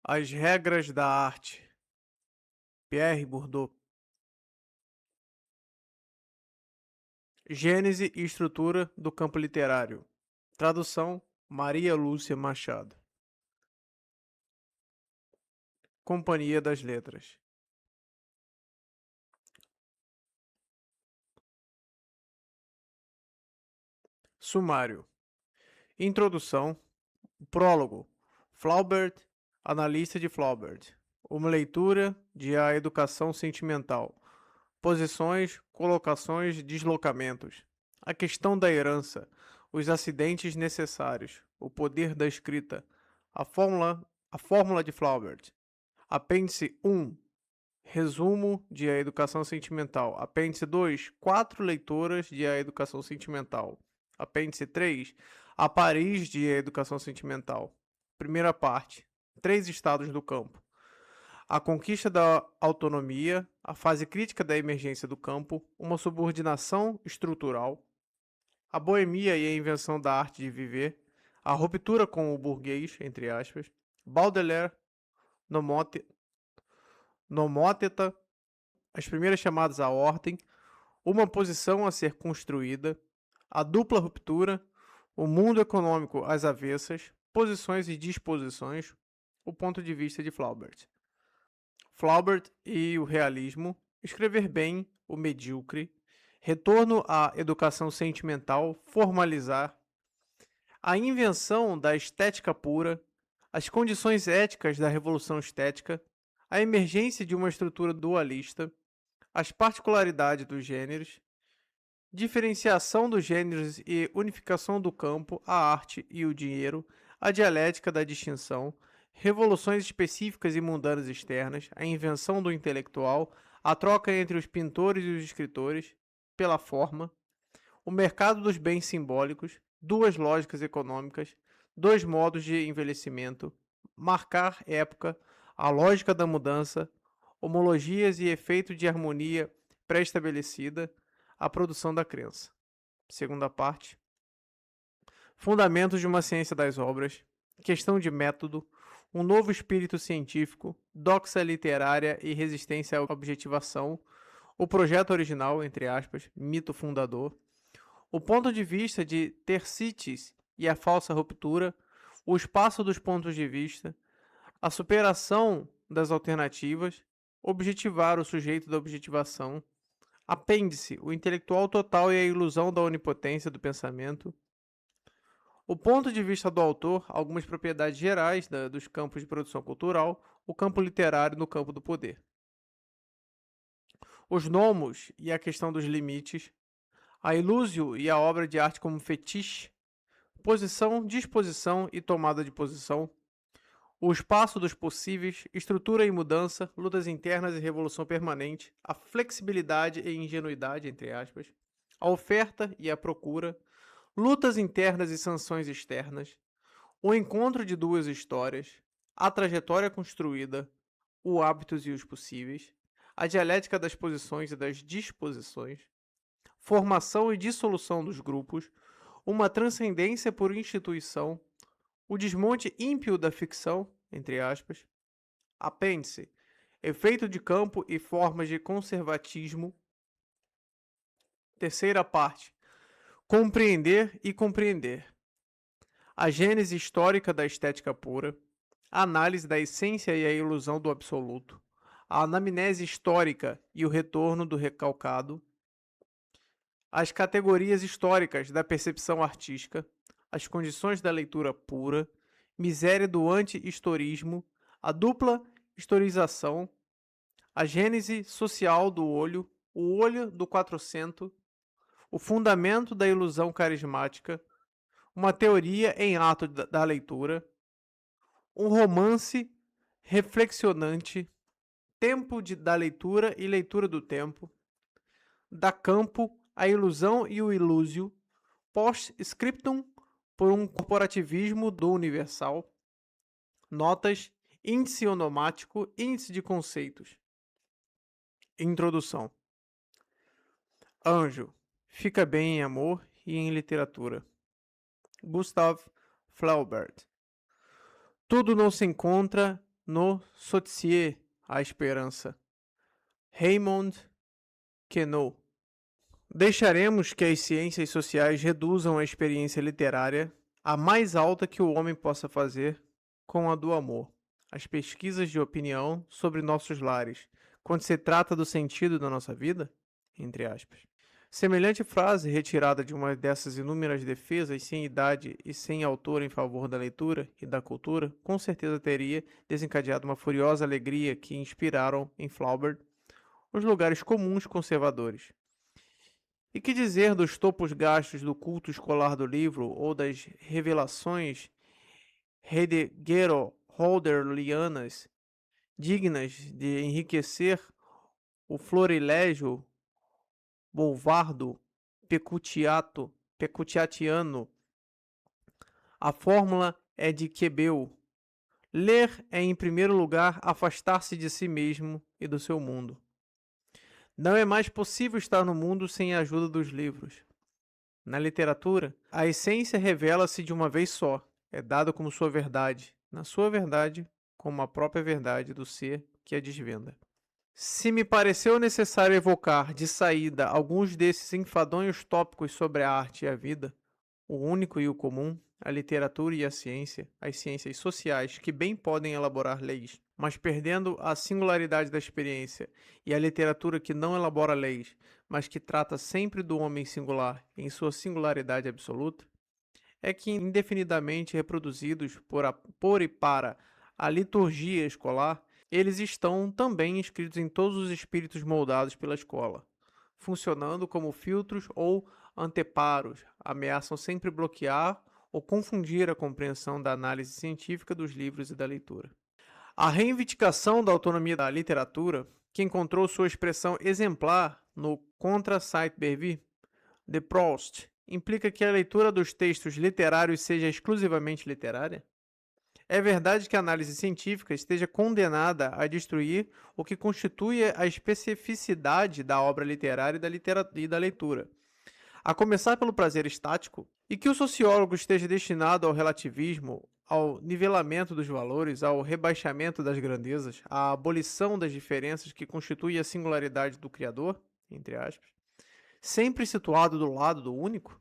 As regras da arte. Pierre Bourdieu. Gênese e estrutura do campo literário. Tradução: Maria Lúcia Machado. Companhia das Letras. Sumário. Introdução. Prólogo. Flaubert, analista de Flaubert. Uma leitura de A Educação Sentimental. Posições, colocações, deslocamentos. A questão da herança. Os acidentes necessários. O poder da escrita. A fórmula de Flaubert. Apêndice 1. Resumo de A Educação Sentimental. Apêndice 2. 4 leitoras de A Educação Sentimental. Apêndice 3. A Paris de A Educação Sentimental. Primeira parte. 3 estados do campo. A conquista da autonomia, a fase crítica da emergência do campo, uma subordinação estrutural, a boemia e a invenção da arte de viver, a ruptura com o burguês, entre aspas, Baudelaire, Nomóteta, as primeiras chamadas à ordem, uma posição a ser construída, a dupla ruptura, o mundo econômico às avessas, posições e disposições, o ponto de vista de Flaubert. Flaubert e o realismo, escrever bem, o medíocre, retorno à educação sentimental, formalizar, a invenção da estética pura, as condições éticas da revolução estética, a emergência de uma estrutura dualista, as particularidades dos gêneros, diferenciação dos gêneros e unificação do campo, a arte e o dinheiro, a dialética da distinção, revoluções específicas e mundanas externas, a invenção do intelectual, a troca entre os pintores e os escritores, pela forma, o mercado dos bens simbólicos, duas lógicas econômicas, dois modos de envelhecimento, marcar época, a lógica da mudança, homologias e efeito de harmonia pré-estabelecida, a produção da crença. Segunda parte. Fundamentos de uma ciência das obras, questão de método, um novo espírito científico, doxa literária e resistência à objetivação, o projeto original, entre aspas, mito fundador, o ponto de vista de Thersites e a falsa ruptura, o espaço dos pontos de vista, a superação das alternativas, objetivar o sujeito da objetivação, apêndice, o intelectual total e a ilusão da onipotência do pensamento, o ponto de vista do autor, algumas propriedades gerais dos campos de produção cultural, o campo literário no campo do poder. Os nomos e a questão dos limites, a ilúsio e a obra de arte como fetiche, posição, disposição e tomada de posição, o espaço dos possíveis, estrutura e mudança, lutas internas e revolução permanente, a flexibilidade e ingenuidade, entre aspas, a oferta e a procura, lutas internas e sanções externas, o encontro de duas histórias, a trajetória construída, o hábitos e os possíveis, a dialética das posições e das disposições, formação e dissolução dos grupos, uma transcendência por instituição, o desmonte ímpio da ficção, entre aspas, apêndice, efeito de campo e formas de conservatismo. Terceira parte, compreender e compreender. A gênese histórica da estética pura, a análise da essência e a ilusão do absoluto, a anamnese histórica e o retorno do recalcado, as categorias históricas da percepção artística, as condições da leitura pura, miséria do anti-historismo, a dupla historização, a gênese social do olho, o olho do quatrocento, o fundamento da ilusão carismática, uma teoria em ato da leitura, um romance reflexionante, tempo da leitura e leitura do tempo, da campo, a ilusão e o ilúsio, post-scriptum por um corporativismo do universal, notas, índice onomático, índice de conceitos. Introdução. Anjo, fica bem em amor e em literatura. Gustav Flaubert. Tudo não se encontra no Sotsier, A Esperança, Raymond Queneau. Deixaremos que as ciências sociais reduzam a experiência literária à mais alta que o homem possa fazer com a do amor. As pesquisas de opinião sobre nossos lares, quando se trata do sentido da nossa vida? Entre aspas. Semelhante frase, retirada de uma dessas inúmeras defesas sem idade e sem autor em favor da leitura e da cultura, com certeza teria desencadeado uma furiosa alegria que inspiraram em Flaubert os lugares comuns conservadores. E que dizer dos topos gastos do culto escolar do livro ou das revelações heideggero-hölderlianas dignas de enriquecer o florilégio bolvardo pecutiatiano? A fórmula é de Quebel. Ler é, em primeiro lugar, afastar-se de si mesmo e do seu mundo. Não é mais possível estar no mundo sem a ajuda dos livros. Na literatura, a essência revela-se de uma vez só, é dada como sua verdade, na sua verdade, como a própria verdade do ser que a desvenda. Se me pareceu necessário evocar de saída alguns desses enfadonhos tópicos sobre a arte e a vida, o único e o comum, a literatura e a ciência, as ciências sociais que bem podem elaborar leis, mas perdendo a singularidade da experiência, e a literatura que não elabora leis, mas que trata sempre do homem singular em sua singularidade absoluta, é que, indefinidamente reproduzidos por e para a liturgia escolar, eles estão também inscritos em todos os espíritos moldados pela escola, funcionando como filtros ou anteparos, ameaçam sempre bloquear ou confundir a compreensão da análise científica dos livros e da leitura. A reivindicação da autonomia da literatura, que encontrou sua expressão exemplar no Contra Saint-Beuve de Proust, implica que a leitura dos textos literários seja exclusivamente literária? É verdade que a análise científica esteja condenada a destruir o que constitui a especificidade da obra literária e da leitura, a começar pelo prazer estático, e que o sociólogo esteja destinado ao relativismo, ao nivelamento dos valores, ao rebaixamento das grandezas, à abolição das diferenças que constituem a singularidade do Criador, entre aspas, sempre situado do lado do único?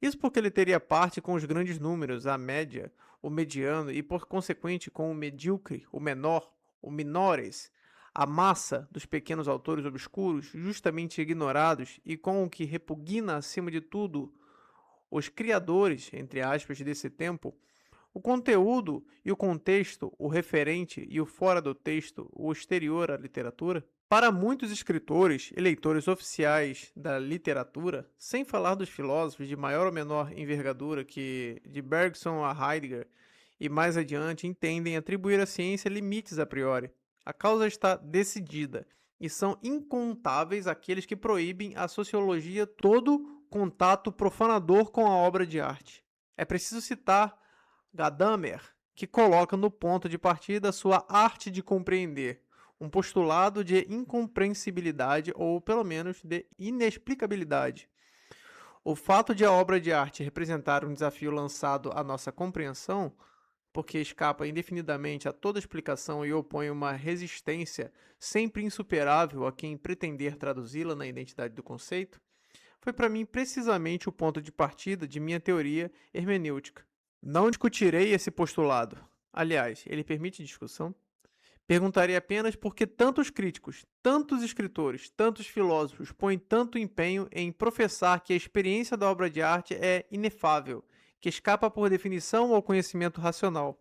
Isso porque ele teria parte com os grandes números, a média, o mediano e, por consequente, com o medíocre, o menor, o minores, a massa dos pequenos autores obscuros, justamente ignorados, e com o que repugna, acima de tudo, os criadores, entre aspas, desse tempo, o conteúdo e o contexto, o referente e o fora do texto, o exterior à literatura? Para muitos escritores e leitores oficiais da literatura, sem falar dos filósofos de maior ou menor envergadura que de Bergson a Heidegger e mais adiante entendem atribuir à ciência limites a priori. A causa está decidida e são incontáveis aqueles que proíbem à sociologia todo contato profanador com a obra de arte. É preciso citar Gadamer, que coloca no ponto de partida sua arte de compreender um postulado de incompreensibilidade ou, pelo menos, de inexplicabilidade. O fato de a obra de arte representar um desafio lançado à nossa compreensão, porque escapa indefinidamente a toda explicação e opõe uma resistência sempre insuperável a quem pretender traduzi-la na identidade do conceito, foi para mim precisamente o ponto de partida de minha teoria hermenêutica. Não discutirei esse postulado. Aliás, ele permite discussão? Perguntarei apenas por que tantos críticos, tantos escritores, tantos filósofos põem tanto empenho em professar que a experiência da obra de arte é inefável, que escapa por definição ao conhecimento racional.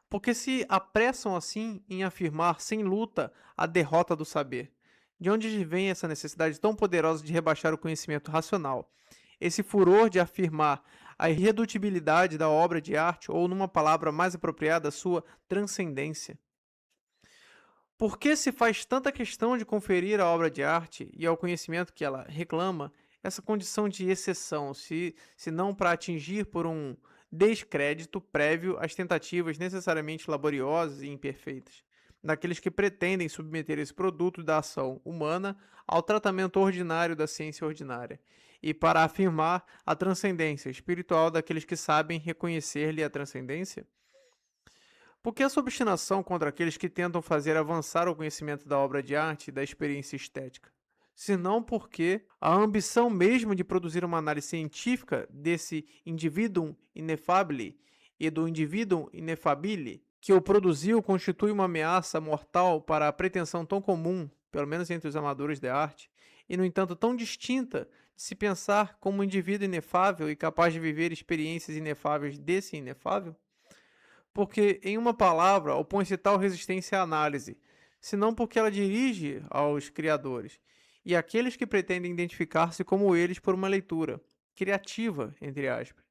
Porque se apressam assim em afirmar sem luta a derrota do saber. De onde vem essa necessidade tão poderosa de rebaixar o conhecimento racional? Esse furor de afirmar a irredutibilidade da obra de arte, ou numa palavra mais apropriada, sua transcendência. Por que se faz tanta questão de conferir à obra de arte e ao conhecimento que ela reclama essa condição de exceção, se não para atingir por um descrédito prévio as tentativas necessariamente laboriosas e imperfeitas, daqueles que pretendem submeter esse produto da ação humana ao tratamento ordinário da ciência ordinária, e para afirmar a transcendência espiritual daqueles que sabem reconhecer-lhe a transcendência? Por que essa obstinação contra aqueles que tentam fazer avançar o conhecimento da obra de arte e da experiência estética? Senão porque a ambição mesmo de produzir uma análise científica desse individuum ineffabile e do individuum ineffabile que o produziu constitui uma ameaça mortal para a pretensão tão comum, pelo menos entre os amadores de arte, e no entanto tão distinta de se pensar como um indivíduo inefável e capaz de viver experiências inefáveis desse inefável? Porque, em uma palavra, opõe-se tal resistência à análise, senão porque ela dirige aos criadores e àqueles que pretendem identificar-se como eles por uma leitura criativa, entre aspas.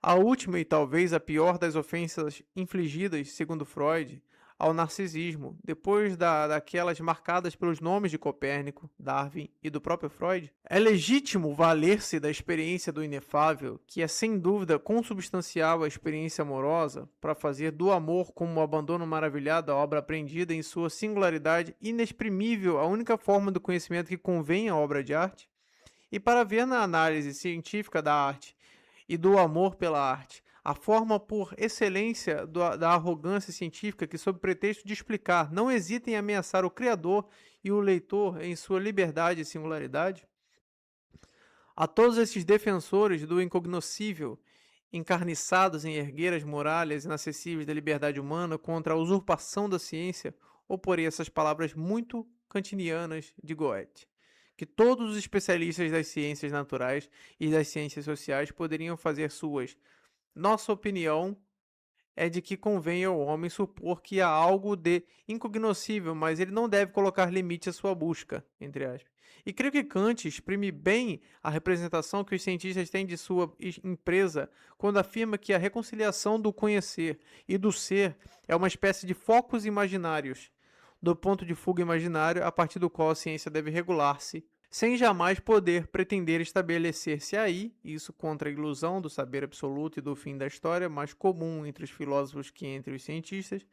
A última e talvez a pior das ofensas infligidas, segundo Freud, ao narcisismo, depois daquelas marcadas pelos nomes de Copérnico, Darwin e do próprio Freud, é legítimo valer-se da experiência do inefável, que é sem dúvida consubstancial à experiência amorosa, para fazer do amor como um abandono maravilhado à obra aprendida em sua singularidade inexprimível a única forma do conhecimento que convém à obra de arte, e para ver na análise científica da arte e do amor pela arte, a forma por excelência da arrogância científica que, sob pretexto de explicar, não hesita em ameaçar o criador e o leitor em sua liberdade e singularidade? A todos esses defensores do incognoscível, encarniçados em erguer as muralhas inacessíveis da liberdade humana contra a usurpação da ciência, oporei essas palavras muito kantinianas de Goethe, que todos os especialistas das ciências naturais e das ciências sociais poderiam fazer suas. Nossa opinião é de que convém ao homem supor que há algo de incognoscível, mas ele não deve colocar limite à sua busca, entre aspas. E creio que Kant exprime bem a representação que os cientistas têm de sua empresa quando afirma que a reconciliação do conhecer e do ser é uma espécie de focos imaginários, do ponto de fuga imaginário a partir do qual a ciência deve regular-se, sem jamais poder pretender estabelecer-se aí, isso contra a ilusão do saber absoluto e do fim da história, mais comum entre os filósofos que entre os cientistas,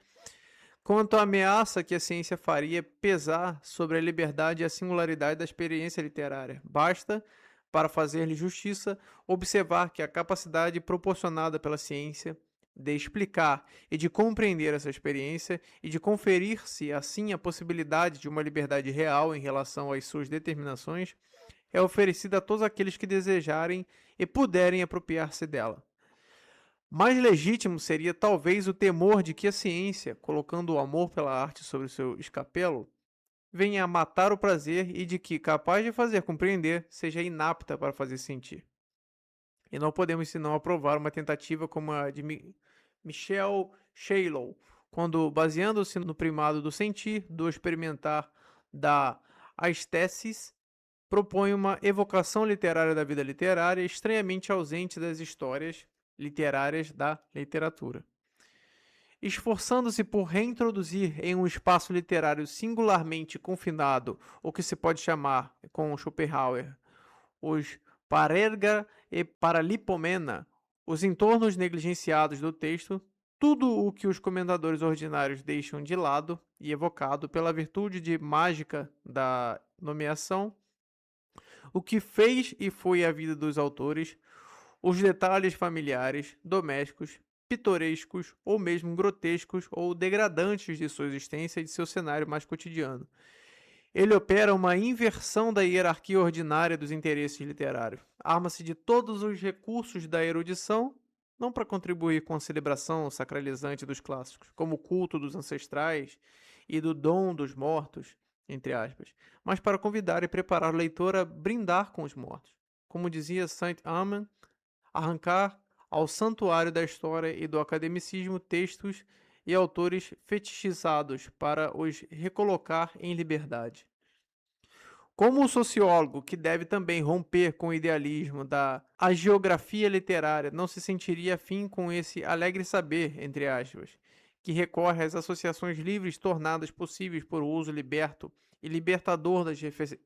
quanto à ameaça que a ciência faria pesar sobre a liberdade e a singularidade da experiência literária. Basta, para fazer-lhe justiça, observar que a capacidade proporcionada pela ciência de explicar e de compreender essa experiência e de conferir-se assim a possibilidade de uma liberdade real em relação às suas determinações é oferecida a todos aqueles que desejarem e puderem apropriar-se dela. Mais legítimo seria talvez o temor de que a ciência, colocando o amor pela arte sobre o seu escapelo, venha a matar o prazer e de que, capaz de fazer compreender, seja inapta para fazer sentir. E não podemos senão aprovar uma tentativa como a de Michel Shallow, quando, baseando-se no primado do sentir, do experimentar, da aesthesis, propõe uma evocação literária da vida literária estranhamente ausente das histórias literárias da literatura. Esforçando-se por reintroduzir em um espaço literário singularmente confinado o que se pode chamar, com Schopenhauer, os parerga e paralipomena, os entornos negligenciados do texto, tudo o que os comentadores ordinários deixam de lado e evocado pela virtude de mágica da nomeação, o que fez e foi a vida dos autores, os detalhes familiares, domésticos, pitorescos ou mesmo grotescos ou degradantes de sua existência e de seu cenário mais cotidiano. Ele opera uma inversão da hierarquia ordinária dos interesses literários. Arma-se de todos os recursos da erudição, não para contribuir com a celebração sacralizante dos clássicos, como o culto dos ancestrais e do dom dos mortos, entre aspas, mas para convidar e preparar o leitor a brindar com os mortos. Como dizia Saint-Amand, arrancar ao santuário da história e do academicismo textos e autores fetichizados para os recolocar em liberdade. Como o sociólogo, que deve também romper com o idealismo da hagiografia literária, não se sentiria afim com esse alegre saber, entre aspas, que recorre às associações livres tornadas possíveis por uso liberto e libertador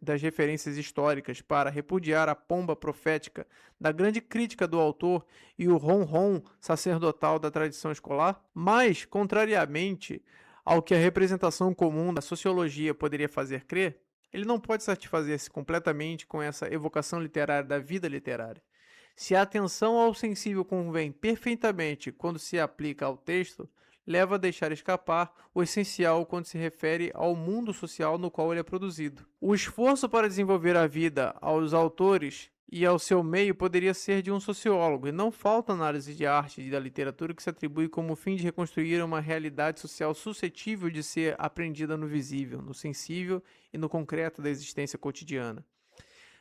das referências históricas para repudiar a pomba profética da grande crítica do autor e o rom-rom sacerdotal da tradição escolar? Mas, contrariamente ao que a representação comum da sociologia poderia fazer crer, ele não pode satisfazer-se completamente com essa evocação literária da vida literária. Se a atenção ao sensível convém perfeitamente quando se aplica ao texto, leva a deixar escapar o essencial quando se refere ao mundo social no qual ele é produzido. O esforço para desenvolver a vida aos autores e ao seu meio poderia ser de um sociólogo, e não falta análise de arte e da literatura que se atribui como fim de reconstruir uma realidade social suscetível de ser aprendida no visível, no sensível e no concreto da existência cotidiana.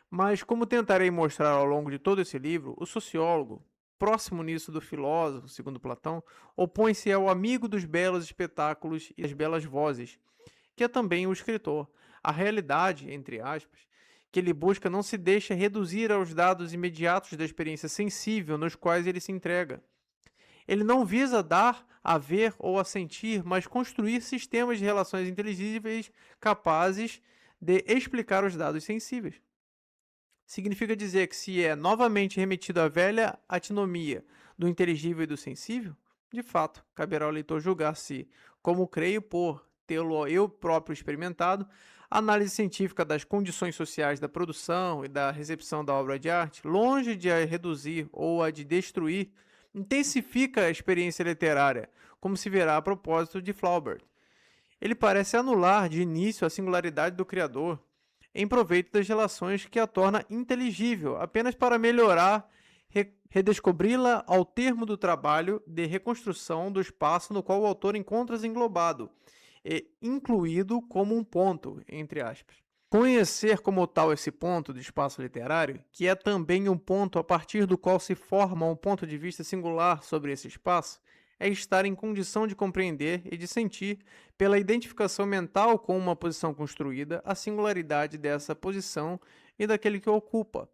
Mas, como tentarei mostrar ao longo de todo esse livro, o sociólogo, próximo nisso do filósofo, segundo Platão, opõe-se ao amigo dos belos espetáculos e das belas vozes, que é também o escritor. A realidade, entre aspas, que ele busca não se deixa reduzir aos dados imediatos da experiência sensível nos quais ele se entrega. Ele não visa dar, a ver ou a sentir, mas construir sistemas de relações inteligíveis capazes de explicar os dados sensíveis. Significa dizer que se é novamente remetido à velha antinomia do inteligível e do sensível, de fato, caberá ao leitor julgar se, como creio por tê-lo eu próprio experimentado, a análise científica das condições sociais da produção e da recepção da obra de arte, longe de a reduzir ou a de destruir, intensifica a experiência literária, como se verá a propósito de Flaubert. Ele parece anular de início a singularidade do criador, em proveito das relações que a torna inteligível, apenas para melhorar, redescobri-la ao termo do trabalho de reconstrução do espaço no qual o autor encontra-se englobado, e incluído como um ponto, entre aspas. Conhecer como tal esse ponto de espaço literário, que é também um ponto a partir do qual se forma um ponto de vista singular sobre esse espaço, é estar em condição de compreender e de sentir, pela identificação mental com uma posição construída, a singularidade dessa posição e daquele que ocupa.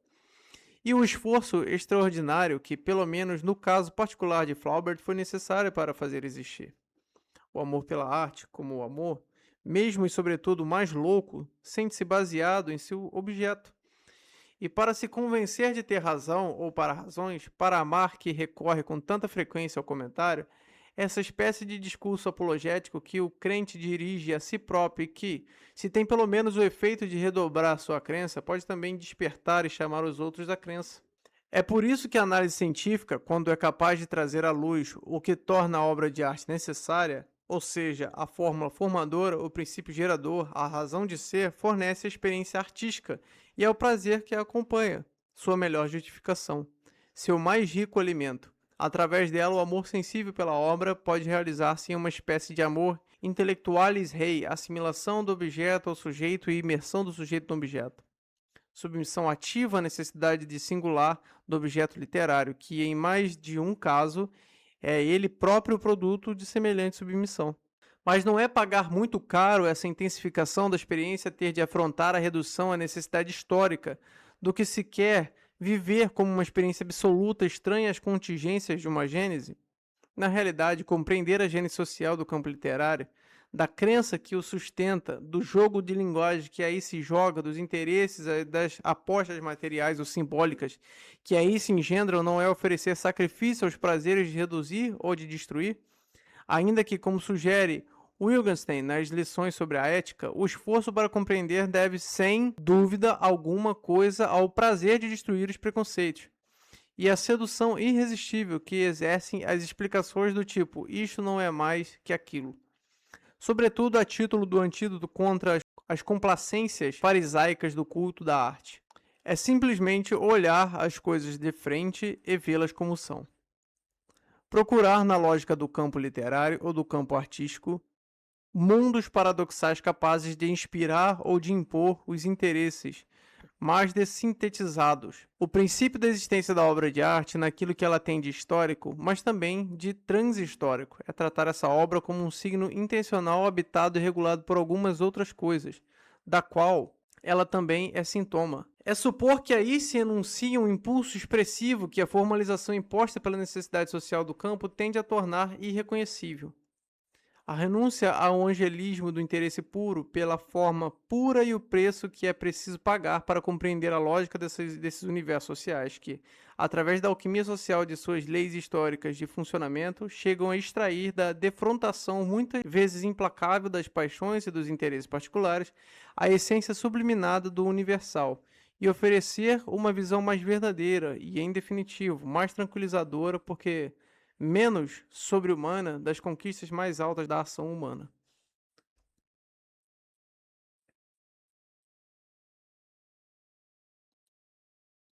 E um esforço extraordinário que, pelo menos no caso particular de Flaubert, foi necessário para fazer existir. O amor pela arte, como o amor, mesmo e sobretudo o mais louco, sente-se baseado em seu objeto. E para se convencer de ter razão ou para razões, para amar que recorre com tanta frequência ao comentário, essa espécie de discurso apologético que o crente dirige a si próprio e que, se tem pelo menos o efeito de redobrar sua crença, pode também despertar e chamar os outros à crença. É por isso que a análise científica, quando é capaz de trazer à luz o que torna a obra de arte necessária, ou seja, a fórmula formadora, o princípio gerador, a razão de ser, fornece a experiência artística e é o prazer que a acompanha, sua melhor justificação, seu mais rico alimento. Através dela, o amor sensível pela obra pode realizar-se em uma espécie de amor intellectualis rei, assimilação do objeto ao sujeito e imersão do sujeito no objeto. Submissão ativa à necessidade de singular do objeto literário, que em mais de um caso é ele próprio produto de semelhante submissão. Mas não é pagar muito caro essa intensificação da experiência ter de afrontar a redução à necessidade histórica do que se quer viver como uma experiência absoluta estranha às contingências de uma gênese? Na realidade, compreender a gênese social do campo literário, da crença que o sustenta, do jogo de linguagem que aí se joga, dos interesses, das apostas materiais ou simbólicas que aí se engendram, não é oferecer sacrifício aos prazeres de reduzir ou de destruir? Ainda que, como sugere Wittgenstein nas lições sobre a ética, o esforço para compreender deve, sem dúvida alguma coisa, ao prazer de destruir os preconceitos e a sedução irresistível que exercem as explicações do tipo isto não é mais que aquilo. Sobretudo a título do antídoto contra as complacências farisaicas do culto da arte. É simplesmente olhar as coisas de frente e vê-las como são. Procurar na lógica do campo literário ou do campo artístico mundos paradoxais capazes de inspirar ou de impor os interesses mais dessintetizados. O princípio da existência da obra de arte naquilo que ela tem de histórico, mas também de transhistórico, é tratar essa obra como um signo intencional habitado e regulado por algumas outras coisas, da qual ela também é sintoma. É supor que aí se enuncia um impulso expressivo que a formalização imposta pela necessidade social do campo tende a tornar irreconhecível. A renúncia ao angelismo do interesse puro pela forma pura e o preço que é preciso pagar para compreender a lógica desses universos sociais que, através da alquimia social de suas leis históricas de funcionamento, chegam a extrair da defrontação muitas vezes implacável das paixões e dos interesses particulares a essência subliminada do universal e oferecer uma visão mais verdadeira e, em definitivo, mais tranquilizadora, porque menos sobre-humana das conquistas mais altas da ação humana.